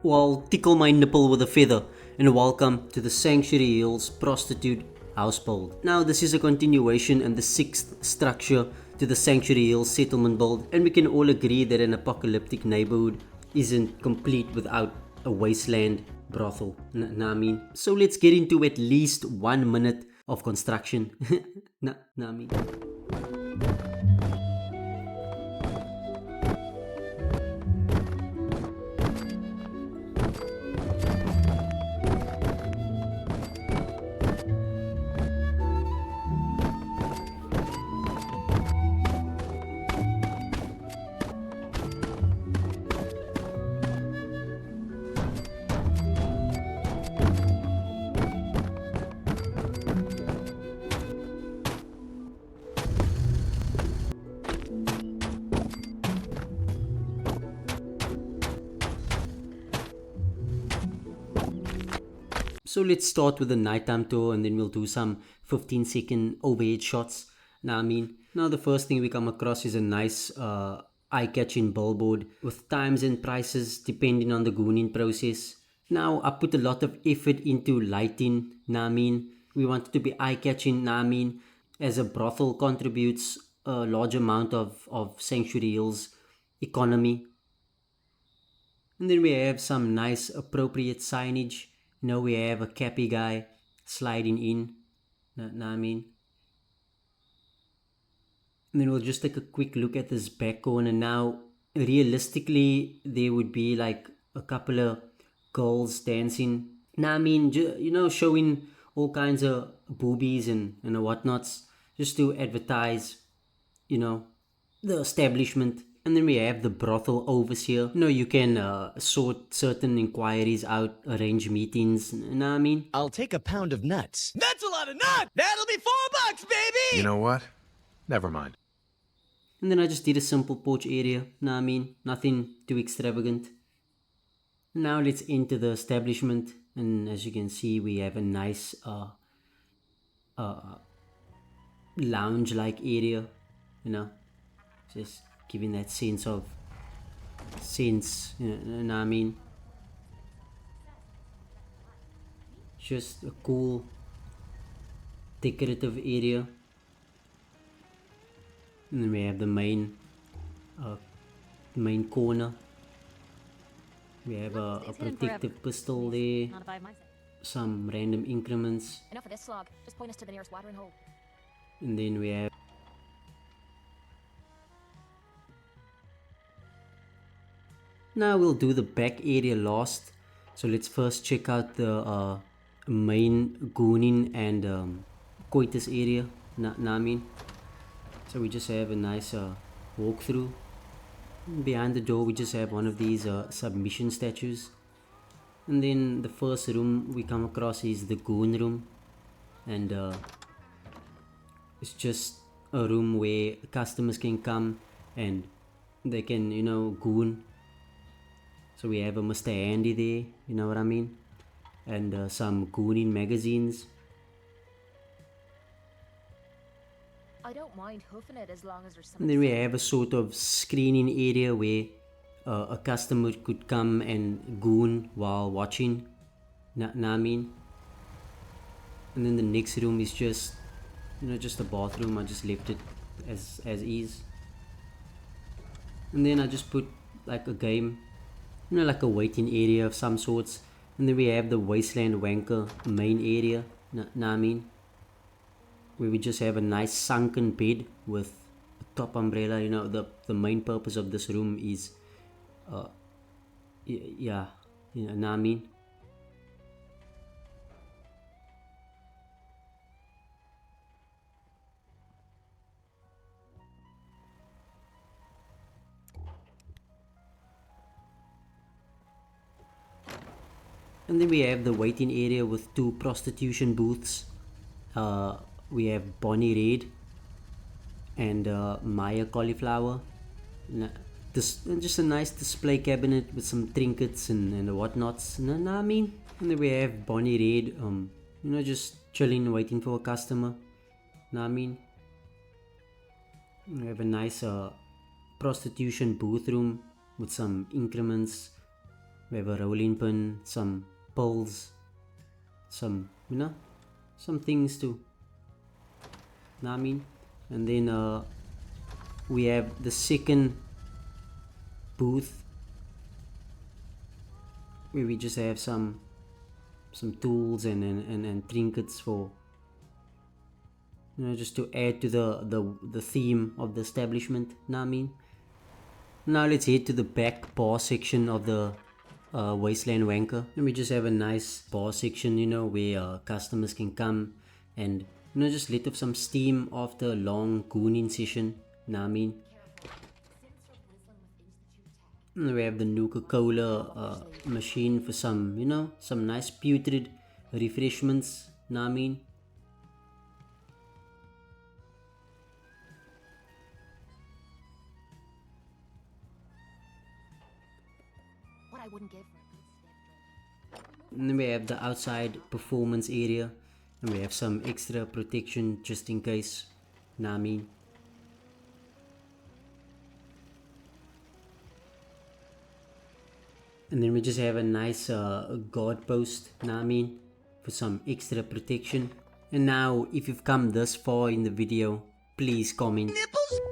Well, tickle my nipple with a feather, and welcome to the Sanctuary Hills Prostitute Household. Now, this is a continuation and the sixth structure to the Sanctuary Hills settlement build, and we can all agree that an apocalyptic neighborhood isn't complete without a wasteland brothel. Know I mean? So let's get into at least 1 minute of construction. I mean? So let's start with the nighttime tour and then we'll do some 15-second overhead shots. Now the first thing we come across is a nice eye-catching billboard with times and prices depending on the gooning process. Now I put a lot of effort into lighting. We want it to be eye-catching. As a brothel contributes a large amount of Sanctuary Hills economy. And then we have some nice appropriate signage. We have a cappy guy sliding in. Know what I mean? And then we'll just take a quick look at this back corner. Now, realistically, there would be like a couple of girls dancing. Showing all kinds of boobies and whatnots just to advertise, you know, the establishment. And then we have the brothel overseer. You can sort certain inquiries out, arrange meetings. I'll take a pound of nuts. That's a lot of nuts! That'll be $4, baby! You know what? Never mind. And then I just did a simple porch area. Nothing too extravagant. Now let's enter the establishment. And as you can see, we have a nice lounge-like area. Just giving that sense of just a cool decorative area. And then we have the main corner. We have a protective pistol there, some random increments. Enough of this slog. Just point us to the nearest watering hole. And then we have now we'll do the back area last. So let's first check out the main gooning and coitus area. So we just have a nice walkthrough. Behind the door we just have one of these submission statues. And then the first room we come across is the goon room. And it's just a room where customers can come and they can, goon. So we have a Mr. Handy there, you know what I mean? And some gooning magazines. I don't mind hoofing it as long as there's And something. then we have a sort of screening area where a customer could come and goon while watching. And then the next room is just, just a bathroom. I just left it as is. And then I just put like a game, like a waiting area of some sorts. And then we have the Wasteland Wanker main area. Where we just have a nice sunken bed with a top umbrella. The main purpose of this room is and then we have the waiting area with two prostitution booths. We have Bonnie Red and Maya Cauliflower. Just a nice display cabinet with some trinkets and whatnots. And then we have Bonnie Red, just chilling, waiting for a customer. We have a nice prostitution booth room with some increments We have a rolling pin, some poles, some, some things to, know what I mean? And then we have the second booth where we just have some tools and trinkets for, just to add to the theme of the establishment, know what I mean? Now let's head to the back bar section of the Wasteland Wanker, and we just have a nice bar section, where customers can come and just let off some steam after a long gooning session, know what I mean? And we have the Nuka Cola machine for some, some nice putrid refreshments, know what I mean? What I wouldn't give for a good stiff drink. And then we have the outside performance area, and we have some extra protection just in case, know what I mean? And then we just have a nice guard post, know what I mean, for some extra protection. And now if you've come this far in the video, please comment Nipples?